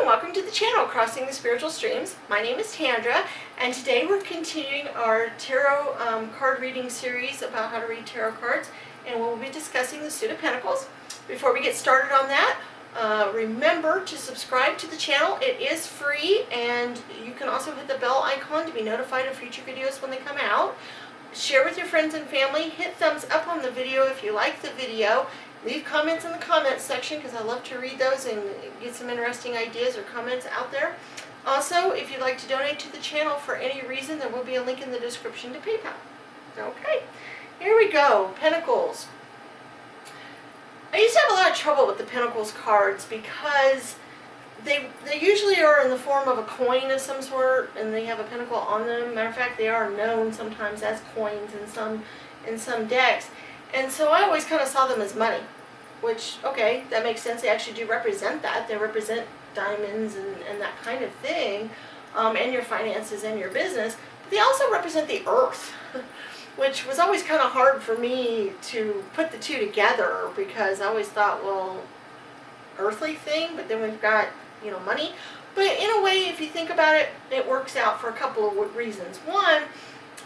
and welcome to the channel, Crossing the Spiritual Streams. My name is Tandra, and today we're continuing our tarot card reading series about how to read tarot cards, and we'll be discussing the Suit of Pentacles. Before we get started on that, remember to subscribe to the channel. It is free, and you can also hit the bell icon to be notified of future videos when they come out. Share with your friends and family. Hit thumbs up on the video if you like the video. Leave comments in the comments section because I love to read those and get some interesting ideas or comments out there. Also, if you'd like to donate to the channel for any reason, there will be a link in the description to PayPal. Okay, here we go. Pentacles. I used to have a lot of trouble with the Pentacles cards because they usually are in the form of a coin of some sort, and they have a pentacle on them. Matter of fact, they are known sometimes as coins in some decks. And so I always kind of saw them as money, which, okay, that makes sense. They actually do represent that. They represent diamonds and that kind of thing, and your finances and your business. But they also represent the earth, which was always kind of hard for me to put the two together because I always thought, well, earthly thing, but then we've got, money. But in a way, if you think about it, it works out for a couple of reasons. One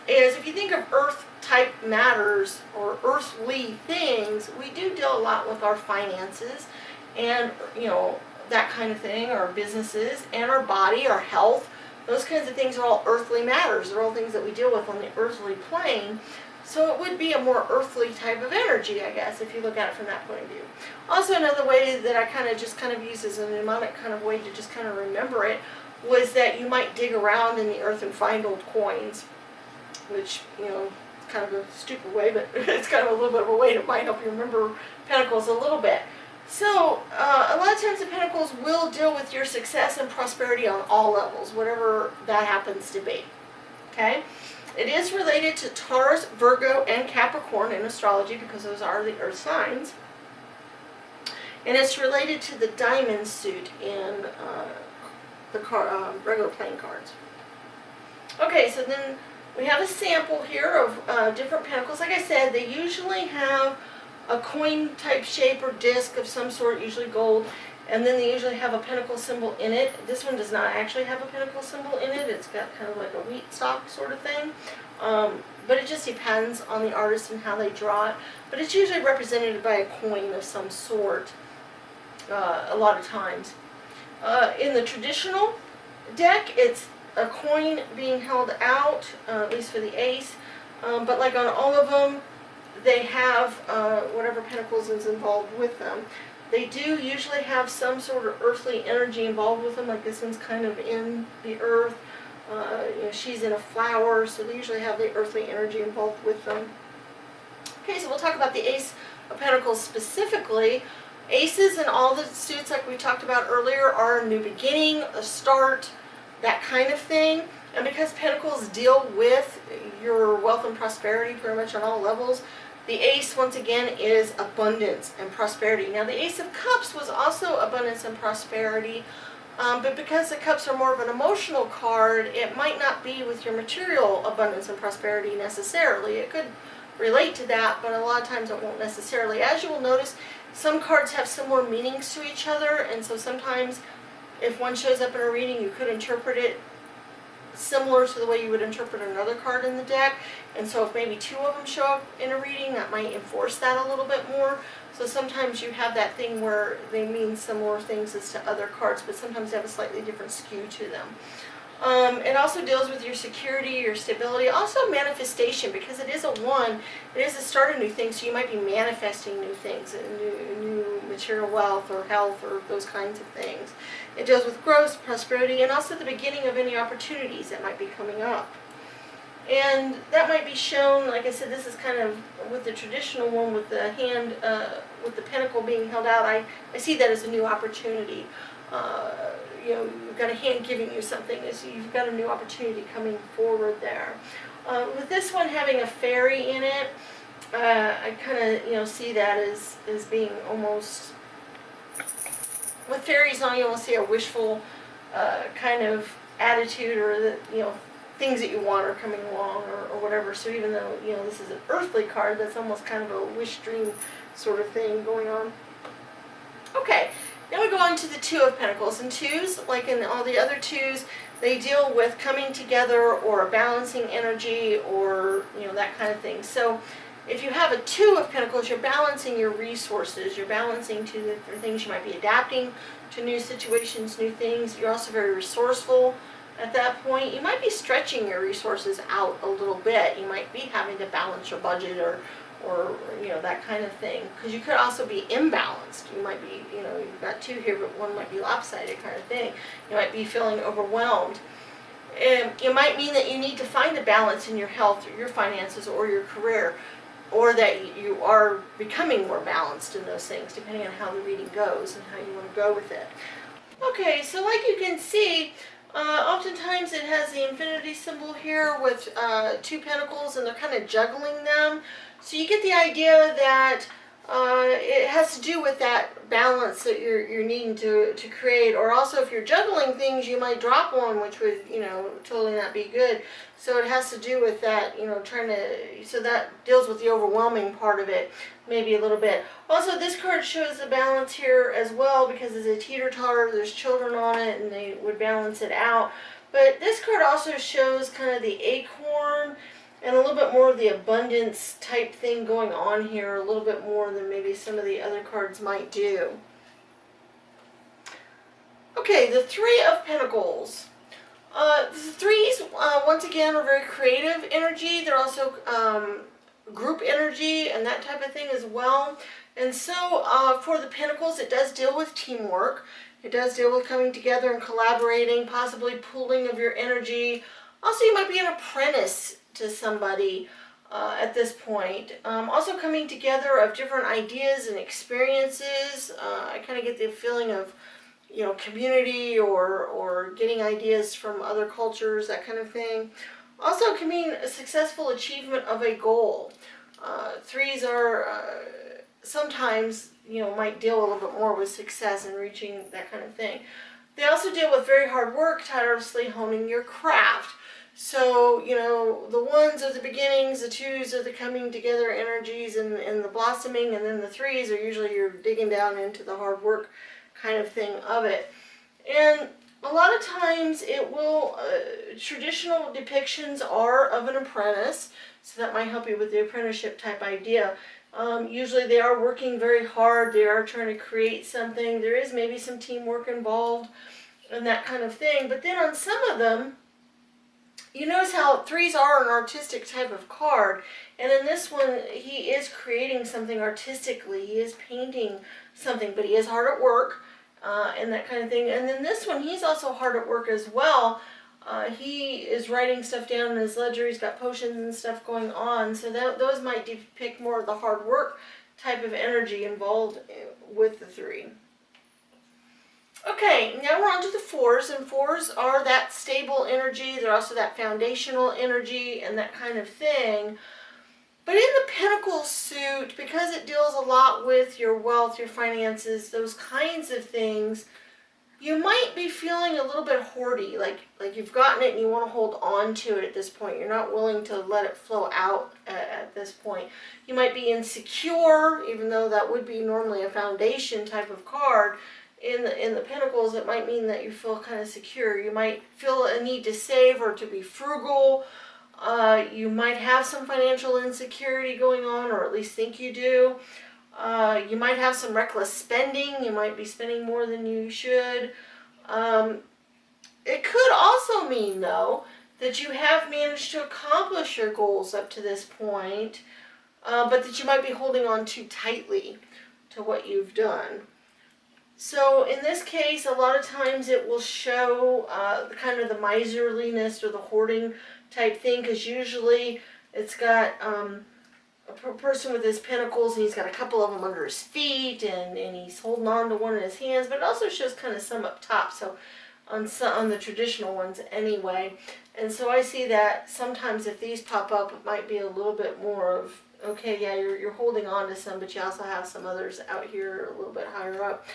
is if you think of earth type matters or earthly things, we do deal a lot with our finances and that kind of thing, our businesses and our body, our health. Those kinds of things are all earthly matters. They're all things that we deal with on the earthly plane. So it would be a more earthly type of energy, I guess, if you look at it from that point of view. Also, another way that I kind of use as a mnemonic kind of way to just kind of remember it was that you might dig around in the earth and find old coins, which, kind of a stupid way, but it's kind of a little bit of a way to might help you remember Pentacles a little bit. So, a lot of times the Pentacles will deal with your success and prosperity on all levels, whatever that happens to be. Okay? It is related to Taurus, Virgo, and Capricorn in astrology because those are the earth signs. And it's related to the diamond suit in the regular playing cards. Okay, so then we have a sample here of different pentacles. Like I said, they usually have a coin type shape or disc of some sort, usually gold, and then they usually have a pentacle symbol in it. This one does not actually have a pentacle symbol in it. It's got kind of like a wheat stalk sort of thing. But it just depends on the artist and how they draw it. But it's usually represented by a coin of some sort a lot of times. In the traditional deck, it's a coin being held out, at least for the ace, but like on all of them, they have whatever pentacles is involved with them. They do usually have some sort of earthly energy involved with them, like this one's kind of in the earth. She's in a flower, so they usually have the earthly energy involved with them. Okay, so we'll talk about the Ace of Pentacles specifically. Aces in all the suits, like we talked about earlier, are a new beginning, a start, that kind of thing. And because Pentacles deal with your wealth and prosperity pretty much on all levels, the Ace, once again, is abundance and prosperity. Now, the Ace of Cups was also abundance and prosperity, but because the Cups are more of an emotional card, it might not be with your material abundance and prosperity necessarily. It could relate to that, but a lot of times it won't necessarily. As you will notice, some cards have similar meanings to each other, and so sometimes if one shows up in a reading, you could interpret it similar to the way you would interpret another card in the deck. And so if maybe two of them show up in a reading, that might enforce that a little bit more. So sometimes you have that thing where they mean similar things as to other cards, but sometimes they have a slightly different skew to them. It also deals with your security, your stability, also manifestation, because it is a one. It is a start of new things, so you might be manifesting new things, new material wealth or health or those kinds of things. It deals with growth, prosperity, and also the beginning of any opportunities that might be coming up. And that might be shown, like I said, this is kind of with the traditional one with the hand, with the pentacle being held out. I see that as a new opportunity. You've got a hand giving you something, so you've got a new opportunity coming forward there. With this one having a fairy in it, I kind of see that as being almost, with fairies on, you almost see a wishful kind of attitude, or that things that you want are coming along, or whatever. So even though this is an earthly card, that's almost kind of a wish dream sort of thing going on. Okay, Now we go on to the Two of Pentacles, and twos, like in all the other twos, they deal with coming together or balancing energy or, that kind of thing. So if you have a Two of Pentacles, you're balancing your resources. You're balancing two different things. You might be adapting to new situations, new things. You're also very resourceful at that point. You might be stretching your resources out a little bit. You might be having to balance your budget or that kind of thing. Because you could also be imbalanced. You might be, you've got two here, but one might be lopsided kind of thing. You might be feeling overwhelmed. It might mean that you need to find a balance in your health, or your finances, or your career, or that you are becoming more balanced in those things, depending on how the reading goes and how you want to go with it. Okay, so like you can see, oftentimes it has the infinity symbol here with two pentacles, and they're kind of juggling them. So you get the idea that it has to do with that balance that you're needing to create. Or also, if you're juggling things, you might drop one, which would, totally not be good. So it has to do with that, so that deals with the overwhelming part of it, maybe a little bit. Also, this card shows the balance here as well, because it's a teeter-totter, there's children on it, and they would balance it out. But this card also shows kind of the acorn, and a little bit more of the abundance type thing going on here, a little bit more than maybe some of the other cards might do. Okay, the Three of Pentacles. The threes, once again, are very creative energy. They're also group energy and that type of thing as well. And so for the Pentacles, it does deal with teamwork. It does deal with coming together and collaborating, possibly pooling of your energy. Also, you might be an apprentice to somebody at this point. Also coming together of different ideas and experiences. I kind of get the feeling of, community or getting ideas from other cultures, that kind of thing. Also can mean a successful achievement of a goal. Threes are sometimes, might deal a little bit more with success and reaching that kind of thing. They also deal with very hard work, tirelessly honing your craft. So, the ones are the beginnings, the twos are the coming together energies and the blossoming, and then the threes are usually you're digging down into the hard work kind of thing of it. And a lot of times it will, traditional depictions are of an apprentice, so that might help you with the apprenticeship type idea. Usually they are working very hard, they are trying to create something, there is maybe some teamwork involved and that kind of thing. But then on some of them, you notice how threes are an artistic type of card, and in this one he is creating something artistically, he is painting something, but he is hard at work and that kind of thing. And then this one, he's also hard at work as well. He is writing stuff down in his ledger, he's got potions and stuff going on, so those might depict more of the hard work type of energy involved with the three. Okay, now we're on to the fours, and fours are that stable energy. They're also that foundational energy and that kind of thing. But in the Pentacles suit, because it deals a lot with your wealth, your finances, those kinds of things, you might be feeling a little bit hoardy, like you've gotten it and you want to hold on to it at this point. You're not willing to let it flow out at this point. You might be insecure, even though that would be normally a foundation type of card. In the Pentacles, it might mean that you feel kind of secure. You might feel a need to save or to be frugal. You might have some financial insecurity going on, or at least think you do. You might have some reckless spending. You might be spending more than you should. It could also mean, though, that you have managed to accomplish your goals up to this point, but that you might be holding on too tightly to what you've done. So in this case, a lot of times it will show kind of the miserliness or the hoarding type thing, because usually it's got a person with his pentacles, and he's got a couple of them under his feet, and he's holding on to one in his hands, but it also shows kind of some up top, so on the traditional ones anyway. And so I see that sometimes if these pop up, it might be a little bit more of, okay, yeah, you're holding on to some, but you also have some others out here a little bit higher up.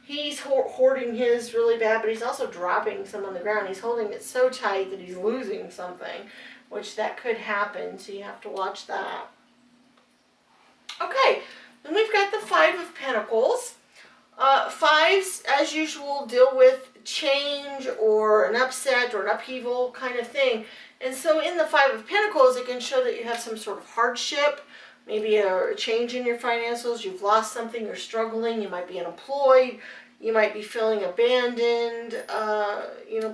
He's hoarding his really bad, but he's also dropping some on the ground. He's holding it so tight that he's losing something, which that could happen, so you have to watch that. Okay, then we've got the Five of Pentacles. 5 unusual, deal with change or an upset or an upheaval kind of thing. And so in the Five of Pentacles, it can show that you have some sort of hardship, maybe a change in your finances, you've lost something, you're struggling, you might be unemployed, you might be feeling abandoned,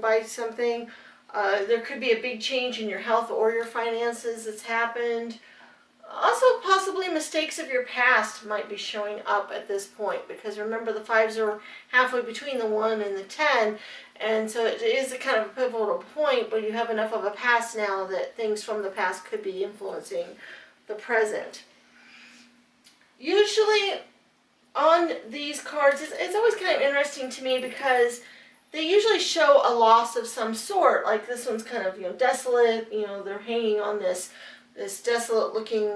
by something. There could be a big change in your health or your finances that's happened. Also, possibly mistakes of your past might be showing up at this point, because remember, the fives are halfway between the 1 and the 10, and so it is a kind of a pivotal point, but you have enough of a past now that things from the past could be influencing the present. Usually on these cards, it's always kind of interesting to me because they usually show a loss of some sort. Like this one's kind of, desolate, they're hanging on this desolate looking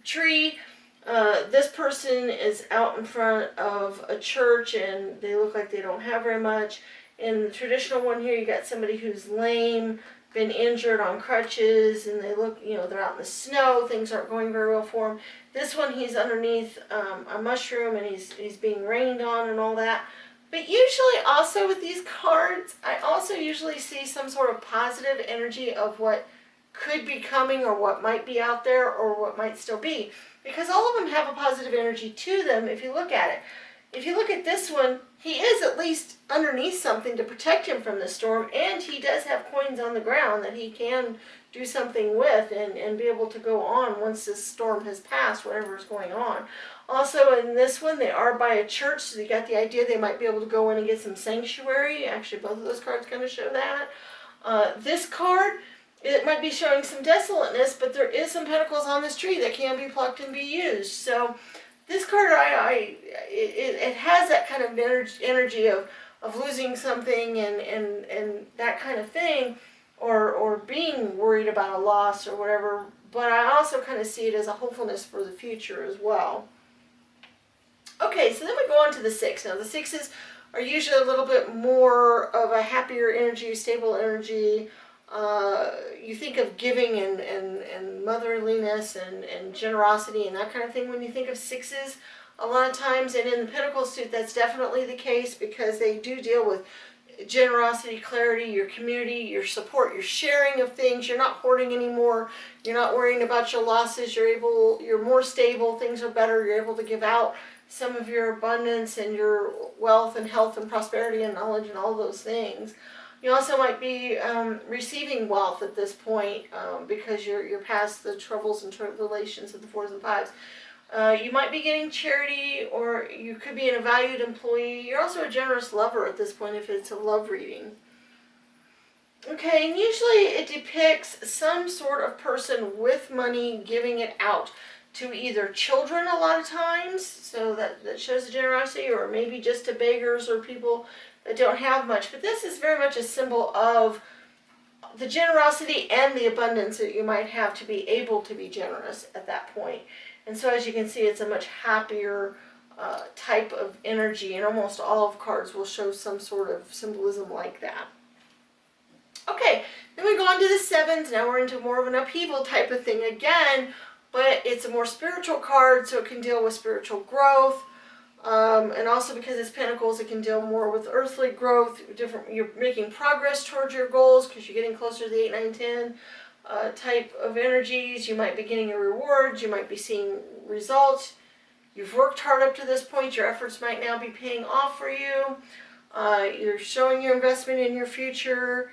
tree. This person is out in front of a church and they look like they don't have very much. In the traditional one here, you got somebody who's lame, been injured, on crutches, and they look, they're out in the snow, things aren't going very well for him. This one, he's underneath a mushroom and he's being rained on and all that. But usually also with these cards, I also usually see some sort of positive energy of what could be coming or what might be out there or what might still be. Because all of them have a positive energy to them if you look at it. If you look at this one, he is at least underneath something to protect him from the storm, and he does have coins on the ground that he can do something with and be able to go on once this storm has passed, whatever is going on. Also in this one, they are by a church, so you got the idea they might be able to go in and get some sanctuary. Actually, both of those cards kind of show that. This card, it might be showing some desolateness, but there is some pentacles on this tree that can be plucked and be used. So this card, it has that kind of energy of losing something and that kind of thing, or being worried about a loss or whatever. But I also kind of see it as a hopefulness for the future as well. Okay, so then we go on to the 6. Now the 6s are usually a little bit more of a happier energy, stable energy. You think of giving and motherliness and generosity and that kind of thing when you think of 6s a lot of times. And in the Pentacle suit, that's definitely the case, because they do deal with generosity, clarity, your community, your support, your sharing of things. You're not hoarding anymore. You're not worrying about your losses. You're more stable. Things are better. You're able to give out some of your abundance and your wealth and health and prosperity and knowledge and all those things. You also might be receiving wealth at this point because you're past the troubles and tribulations of the 4s and 5s. You might be getting charity, or you could be a valued employee. You're also a generous lover at this point if it's a love reading. Okay, and usually it depicts some sort of person with money giving it out to either children a lot of times, so that shows the generosity, or maybe just to beggars or people that don't have much. But this is very much a symbol of the generosity and the abundance that you might have to be able to be generous at that point. And so as you can see, it's a much happier type of energy, and almost all of cards will show some sort of symbolism like that. Okay, then we go on to the 7s. Now we're into more of an upheaval type of thing again, but it's a more spiritual card, so it can deal with spiritual growth. And also because it's Pentacles, it can deal more with earthly growth. You're making progress towards your goals because you're getting closer to the 8, 9, 10 type of energies. You might be getting a reward. You might be seeing results. You've worked hard up to this point. Your efforts might now be paying off for you. You're showing your investment in your future.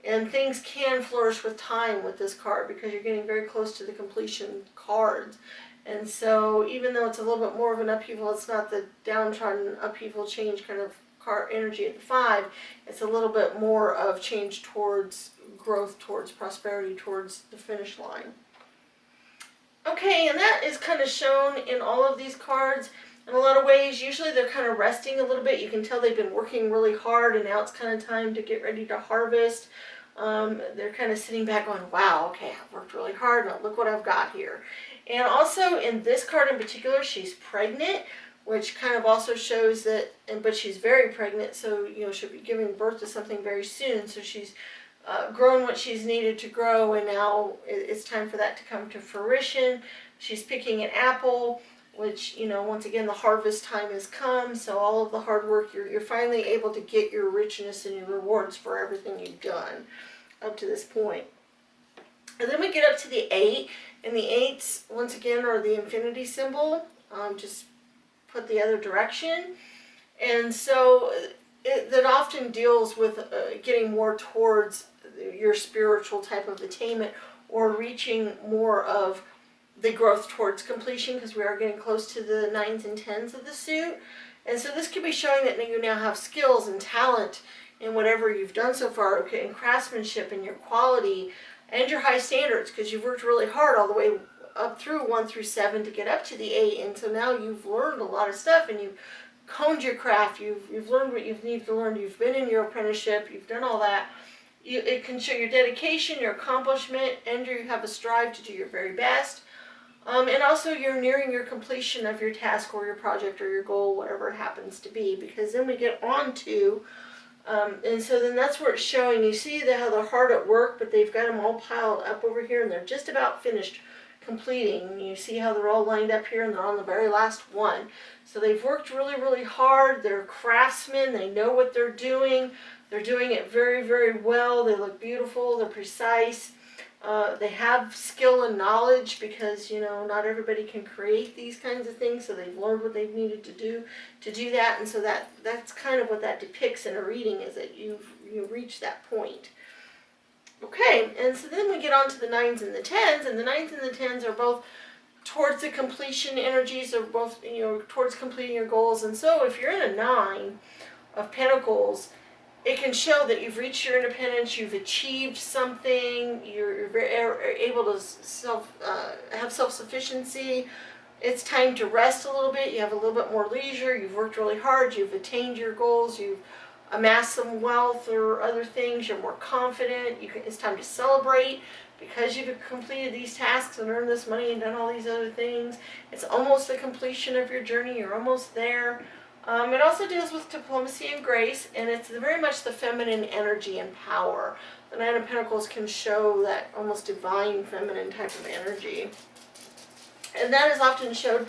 And things can flourish with time with this card because you're getting very close to the completion cards. And so even though it's a little bit more of an upheaval, it's not the downtrodden upheaval change kind of card energy at the 5. It's a little bit more of change towards growth, towards prosperity, towards the finish line. Okay, and that is kind of shown in all of these cards in a lot of ways. Usually they're kind of resting a little bit. You can tell they've been working really hard, and now it's kind of time to get ready to harvest. They're kind of sitting back going, wow, okay, I've worked really hard, now look what I've got here. And also in this card in particular, she's pregnant, which kind of also shows that, but she's very pregnant, so she'll be giving birth to something very soon. So she's grown what she's needed to grow, and now it's time for that to come to fruition. She's picking an apple. which, you know, once again, the harvest time has come, so all of the hard work, you're finally able to get your richness and your rewards for everything you've done up to this point. And then we get up to the 8, and the 8s, once again, are the infinity symbol, just put the other direction. And so that often deals with getting more towards your spiritual type of attainment, or reaching more of the growth towards completion, because we are getting close to the 9s and 10s of the suit. And so this could be showing that you now have skills and talent in whatever you've done so far, okay, in craftsmanship and your quality and your high standards, because you've worked really hard all the way up through 1 through 7 to get up to the 8. And so now you've learned a lot of stuff, and you've honed your craft, you've learned what you need to learn, you've been in your apprenticeship, you've done all that. It can show your dedication, your accomplishment, and you have a strive to do your very best. And also you're nearing your completion of your task or your project or your goal, whatever it happens to be, because then we get on to, and so then that's where it's showing, you see how they're hard at work, but they've got them all piled up over here, and they're just about finished completing. You see how they're all lined up here, and they're on the very last one. So they've worked really, really hard. They're craftsmen. They know what they're doing. They're doing it very, very well. They look beautiful. They're precise. They have skill and knowledge, because, you know, not everybody can create these kinds of things, so they've learned what they've needed to do that. And so that's kind of what that depicts in a reading, is that you've reached that point. Okay, and so then we get on to the 9s and the 10s, and the 9s and the 10s are both towards the completion energies, are both, you know, towards completing your goals. And so if you're in a 9 of Pentacles, it can show that you've reached your independence, you've achieved something, you're able to have self-sufficiency. It's time to rest a little bit, you have a little bit more leisure, you've worked really hard, you've attained your goals, you've amassed some wealth or other things, you're more confident, it's time to celebrate because you've completed these tasks and earned this money and done all these other things. It's almost the completion of your journey, you're almost there. It also deals with diplomacy and grace, and it's very much the feminine energy and power. The 9 of Pentacles can show that almost divine feminine type of energy. And that is often showed,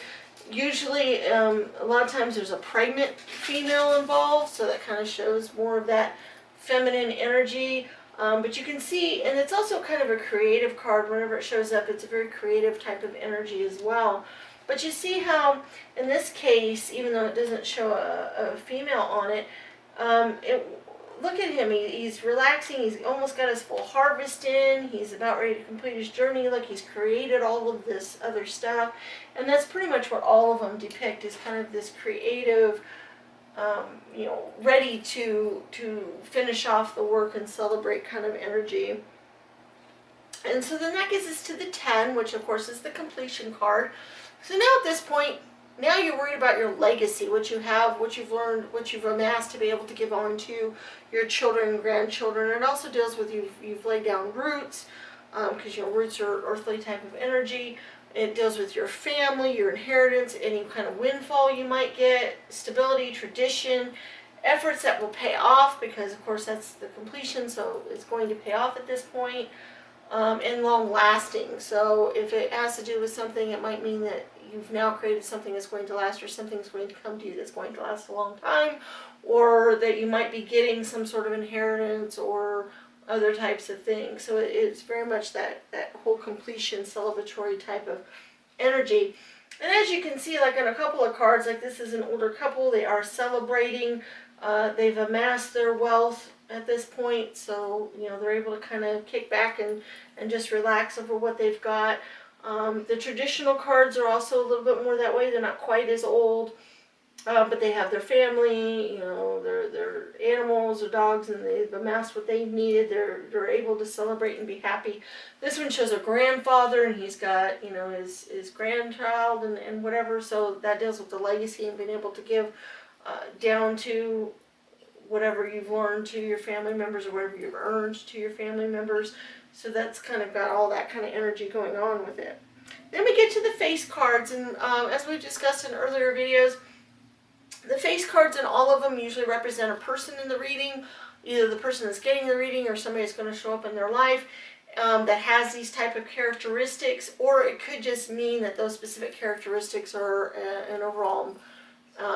usually, a lot of times there's a pregnant female involved, so that kind of shows more of that feminine energy. But you can see, and it's also kind of a creative card. Whenever it shows up, it's a very creative type of energy as well. But you see how, in this case, even though it doesn't show a female on it, look at him. He's relaxing. He's almost got his full harvest in. He's about ready to complete his journey. Look, he's created all of this other stuff. And that's pretty much what all of them depict, is kind of this creative, you know, ready to finish off the work and celebrate kind of energy. And so then that gets us to the 10, which of course is the completion card. So now at this point, now you're worried about your legacy, what you have, what you've learned, what you've amassed to be able to give on to your children and grandchildren. It also deals with you've laid down roots, because your roots are earthly type of energy. It deals with your family, your inheritance, any kind of windfall you might get, stability, tradition, efforts that will pay off, because of course that's the completion, so it's going to pay off at this point. And long lasting. So if it has to do with something, it might mean that you've now created something that's going to last, or something's going to come to you that's going to last a long time, or that you might be getting some sort of inheritance or other types of things. So it's very much that whole completion, celebratory type of energy. And as you can see, like on a couple of cards, like this is an older couple, they are celebrating, they've amassed their wealth at this point, so you know they're able to kind of kick back and just relax over what they've got. The traditional cards are also a little bit more that way. They're not quite as old, but they have their family, you know, their animals or dogs, and they've amassed what they've needed. They're able to celebrate and be happy. This one shows a grandfather, and he's got, you know, his grandchild and whatever, so that deals with the legacy and being able to give down to whatever you've learned to your family members, or whatever you've earned to your family members. So that's kind of got all that kind of energy going on with it. Then we get to the face cards, and as we've discussed in earlier videos, the face cards in all of them usually represent a person in the reading, either the person that's getting the reading or somebody that's going to show up in their life. that has these type of characteristics, or it could just mean that those specific characteristics are an overall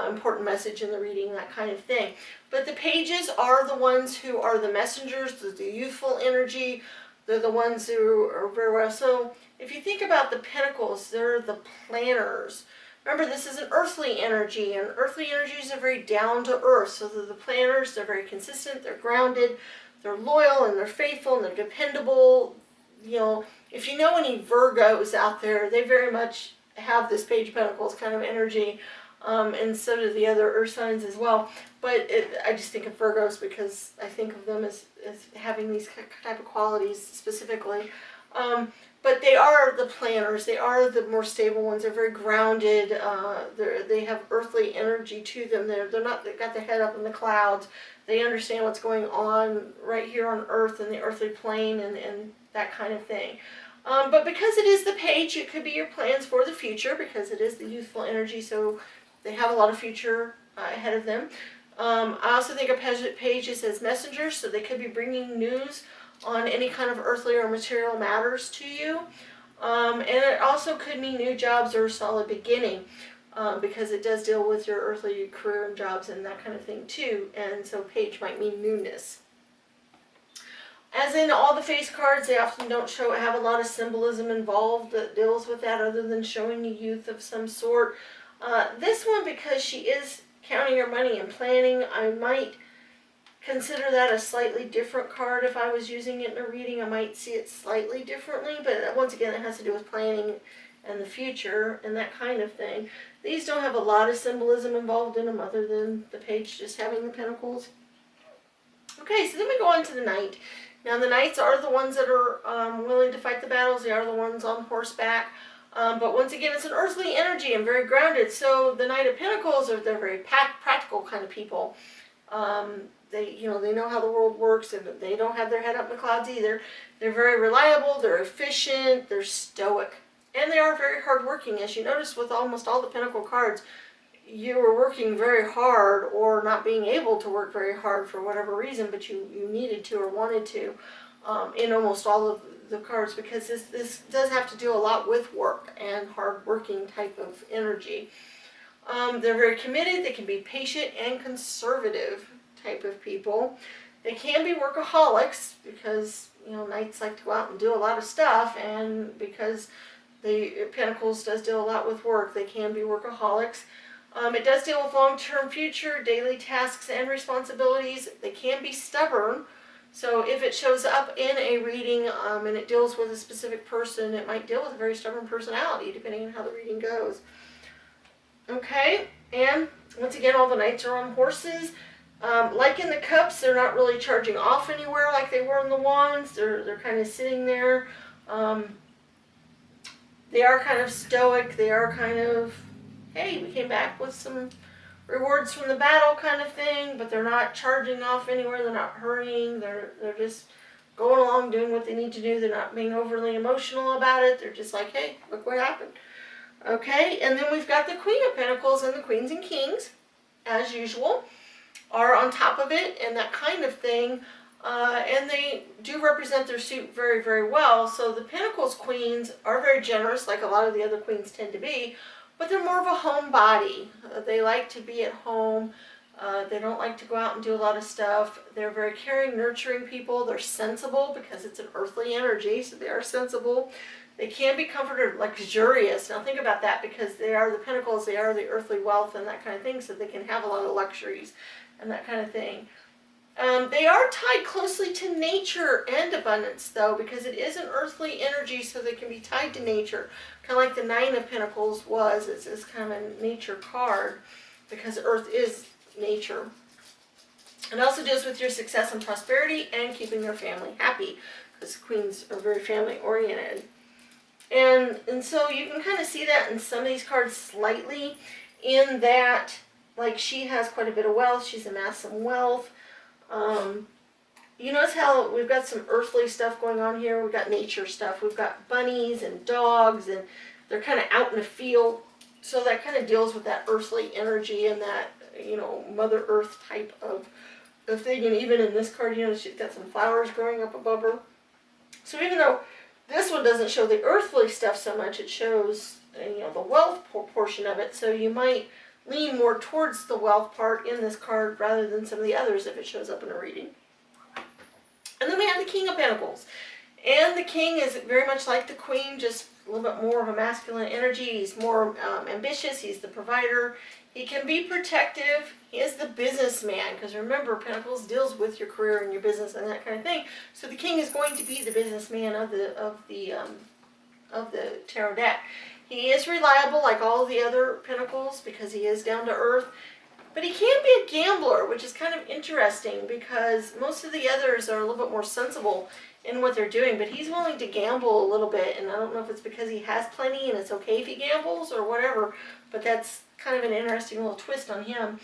important message in the reading, that kind of thing. But the pages are the ones who are the messengers, the youthful energy. They're the ones who are very well. So if you think about the Pentacles, they're the planners. Remember, this is an earthly energy, and earthly energies are very down to earth. So they're the planners. They're very consistent. They're grounded. They're loyal, and they're faithful, and they're dependable. You know, if you know any Virgos out there, they very much have this Page of Pentacles kind of energy. And so do the other earth signs as well. But I just think of Virgos because I think of them as having these type of qualities specifically. But they are the planners. They are the more stable ones. They're very grounded. They have earthly energy to them. They've got their head up in the clouds. They understand what's going on right here on Earth and the earthly plane and that kind of thing. But because it is the page, it could be your plans for the future because it is the youthful energy. So they have a lot of future ahead of them. I also think of pages as messengers, so they could be bringing news on any kind of earthly or material matters to you. And it also could mean new jobs or a solid beginning, because it does deal with your earthly career and jobs and that kind of thing too. And so page might mean newness. As in all the face cards, they often don't have a lot of symbolism involved that deals with that other than showing you youth of some sort. This one, because she is counting her money and planning, I might consider that a slightly different card. If I was using it in a reading, I might see it slightly differently, but once again, it has to do with planning and the future and that kind of thing. These don't have a lot of symbolism involved in them other than the page just having the pentacles. Okay, so then we go on to the knight. Now the knights are the ones that are willing to fight the battles. They are the ones on horseback. But once again, it's an earthly energy and very grounded. So the Knight of Pentacles, they're very practical kind of people. They know how the world works, and they don't have their head up in the clouds either. They're very reliable, they're efficient, they're stoic, and they are very hardworking. As you notice with almost all the Pentacle cards, you were working very hard or not being able to work very hard for whatever reason, but you needed to or wanted to in almost all of the cards, because this does have to do a lot with work and hard-working type of energy. They're very committed. They can be patient and conservative type of people. They can be workaholics because, knights like to go out and do a lot of stuff, and because the Pentacles does deal a lot with work, they can be workaholics. It does deal with long-term future, daily tasks and responsibilities. They can be stubborn. So if it shows up in a reading and it deals with a specific person, it might deal with a very stubborn personality, depending on how the reading goes. Okay, and once again, all the knights are on horses. Like in the cups, they're not really charging off anywhere like they were in the wands. They're kind of sitting there. They are kind of stoic. They are kind of, hey, we came back with some rewards from the battle kind of thing, but they're not charging off anywhere. They're not hurrying. They're just going along doing what they need to do. They're not being overly emotional about it. They're just like, hey, look what happened. Okay, and then we've got the Queen of Pentacles, and the Queens and Kings, as usual, are on top of it and that kind of thing. And they do represent their suit very, very well. So the Pentacles Queens are very generous, like a lot of the other queens tend to be, but they're more of a homebody. They like to be at home. They don't like to go out and do a lot of stuff. They're very caring, nurturing people. They're sensible because it's an earthly energy, so they are sensible. They can be comforted, luxurious. Now think about that, because they are the Pentacles, they are the earthly wealth and that kind of thing, so they can have a lot of luxuries and that kind of thing. They are tied closely to nature and abundance, though, because it is an earthly energy, so they can be tied to nature. Kind of like the Nine of Pentacles was. It's kind of a nature card, because Earth is nature. It also deals with your success and prosperity and keeping your family happy, because queens are very family-oriented. And so you can kind of see that in some of these cards slightly, in that, like, she has quite a bit of wealth. She's amassed some wealth. You notice how we've got some earthly stuff going on here. We've got nature stuff. We've got bunnies and dogs, and they're kind of out in the field. So that kind of deals with that earthly energy and that, Mother Earth type of thing. And even in this card, she's got some flowers growing up above her. So even though this one doesn't show the earthly stuff so much, it shows, you know, the wealth portion of it. So you might lean more towards the wealth part in this card rather than some of the others if it shows up in a reading. And then we have the King of Pentacles. And the King is very much like the Queen, just a little bit more of a masculine energy. He's more ambitious. He's the provider. He can be protective. He is the businessman, because remember, Pentacles deals with your career and your business and that kind of thing. So the King is going to be the businessman of the tarot deck. He is reliable like all the other Pentacles because he is down to earth. But he can be a gambler, which is kind of interesting because most of the others are a little bit more sensible in what they're doing. But he's willing to gamble a little bit, and I don't know if it's because he has plenty and it's okay if he gambles or whatever. But that's kind of an interesting little twist on him.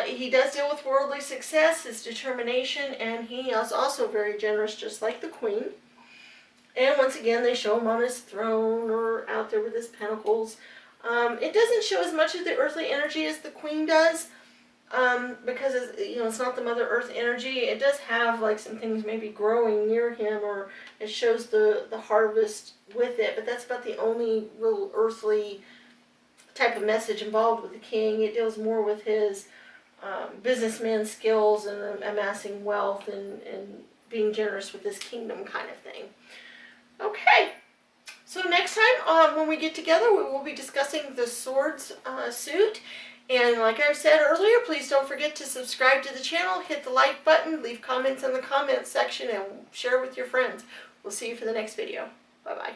He does deal with worldly success, his determination, and he is also very generous, just like the Queen. And once again, they show him on his throne or out there with his pentacles. It doesn't show as much of the earthly energy as the Queen does, because it's not the Mother Earth energy. It does have like some things maybe growing near him, or it shows the harvest with it. But that's about the only real earthly type of message involved with the King. It deals more with his businessman skills and amassing wealth and being generous with his kingdom kind of thing. Okay. So next time, when we get together, we will be discussing the Swords suit. And like I said earlier, please don't forget to subscribe to the channel, hit the like button, leave comments in the comments section, and share with your friends. We'll see you for the next video. Bye-bye.